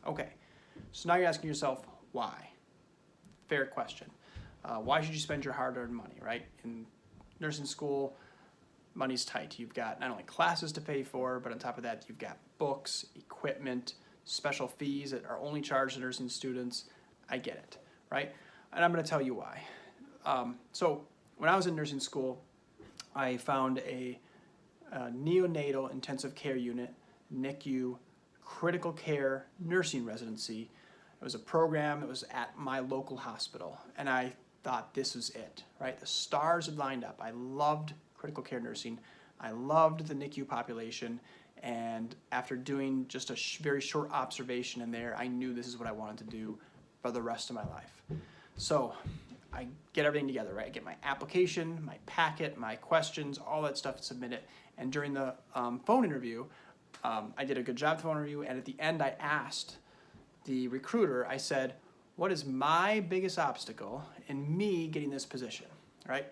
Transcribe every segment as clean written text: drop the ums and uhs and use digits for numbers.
Okay, so now you're asking yourself, why? Fair question. Why should you spend your hard-earned money, right? In nursing school, money's tight. You've got not only classes to pay for, but on top of that, you've got books, equipment, special fees that are only charged to nursing students. I get it, right? And I'm going to tell you why. So when I was in nursing school, I found a neonatal intensive care unit, NICU, critical care nursing residency. It was a program that was at my local hospital, and I thought this was it, right? The stars had lined up. I loved critical care nursing. I loved the NICU population, and after doing just a very short observation in there, I knew this is what I wanted to do for the rest of my life. So I get everything together, right? I get my application, my packet, my questions, all that stuff, submit it. And during the phone interview, I did a good job at the phone interview, and at the end I asked the recruiter, I said, what is my biggest obstacle in me getting this position, right?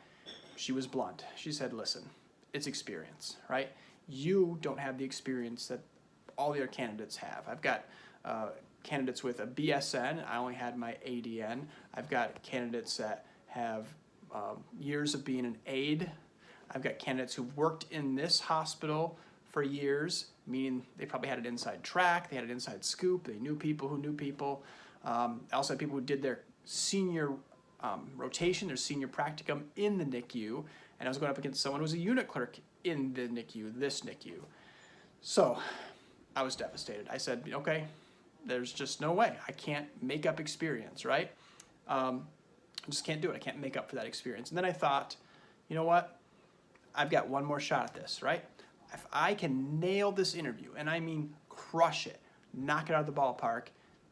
She was blunt. She said, listen, it's experience, right? You don't have the experience that all the other candidates have. I've got candidates with a BSN. I only had my ADN. I've got candidates that have years of being an aide. I've got candidates who've worked in this hospital for years, meaning they probably had an inside track, they had an inside scoop, they knew people who knew people. I also had people who did their senior rotation, their senior practicum in the NICU, and I was going up against someone who was a unit clerk in the NICU, this NICU. So I was devastated. I said, okay, there's just no way. I can't make up experience, right? I just can't do it. I can't make up for that experience. And then I thought, you know what? I've got one more shot at this, right? If I can nail this interview, and I mean crush it, knock it out of the ballpark,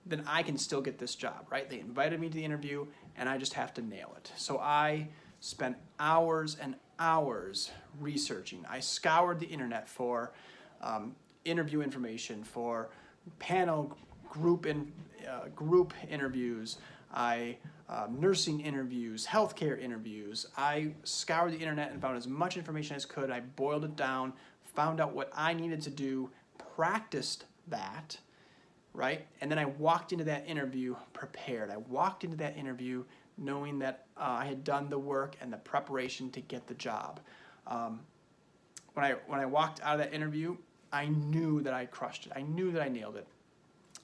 then I can still get this job, right? They invited me to the interview, and I just have to nail it. So I spent hours and hours researching. I scoured the internet for interview information, for panel group interviews, nursing interviews, healthcare interviews. I scoured the internet and found as much information as could. I boiled it down, found out what I needed to do, practiced that, right? And then I walked into that interview prepared. I walked into that interview knowing that I had done the work and the preparation to get the job. When I walked out of that interview, I knew that I crushed it. I knew that I nailed it.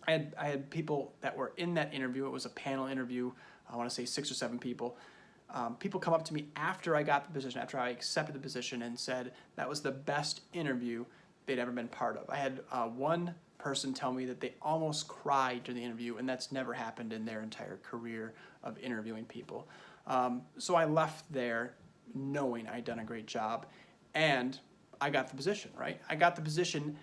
I had people that were in that interview. It was a panel interview. I want to say 6 or 7 people. People come up to me after I got the position, after I accepted the position, and said that was the best interview they'd ever been part of. I had one person tell me that they almost cried during the interview, and that's never happened in their entire career of interviewing people. So I left there knowing I'd done a great job, and I got the position, right? I got the position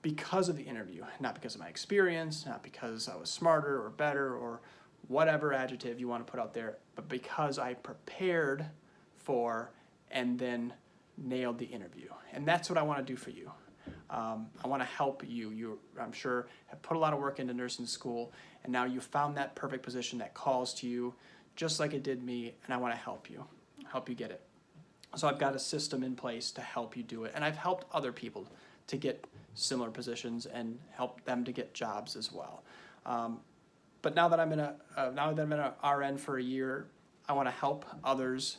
because of the interview, not because of my experience, not because I was smarter or better or whatever adjective you want to put out there, but because I prepared for and then nailed the interview. And that's what I want to do for you. I want to help you. You, I'm sure, have put a lot of work into nursing school, and now you found that perfect position that calls to you just like it did me, and I want to help you get it. So I've got a system in place to help you do it, and I've helped other people to get similar positions and help them to get jobs as well. But now that I'm in a RN for a year, I want to help others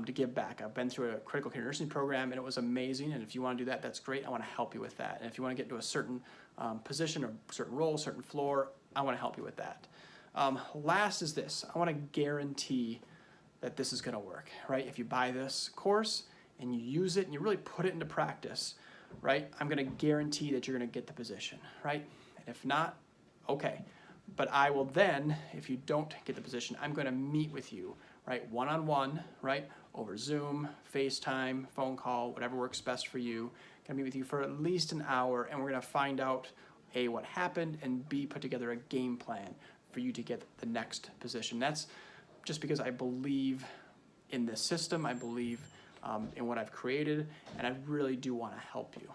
to give back. I've been through a critical care nursing program, and it was amazing. And if you want to do that, that's great. I want to help you with that. And if you want to get into a certain position or certain role, certain floor, I want to help you with that. Last is this. I want to guarantee that this is going to work, right? If you buy this course and you use it and you really put it into practice, right, I'm going to guarantee that you're going to get the position, right? And if not, okay. But I will then, if you don't get the position, I'm going to meet with you, right, one-on-one, right, over Zoom, FaceTime, phone call, whatever works best for you. I'm going to meet with you for at least an hour, and we're going to find out, A, what happened, and B, put together a game plan for you to get the next position. That's just because I believe in this system, I believe in what I've created, and I really do want to help you.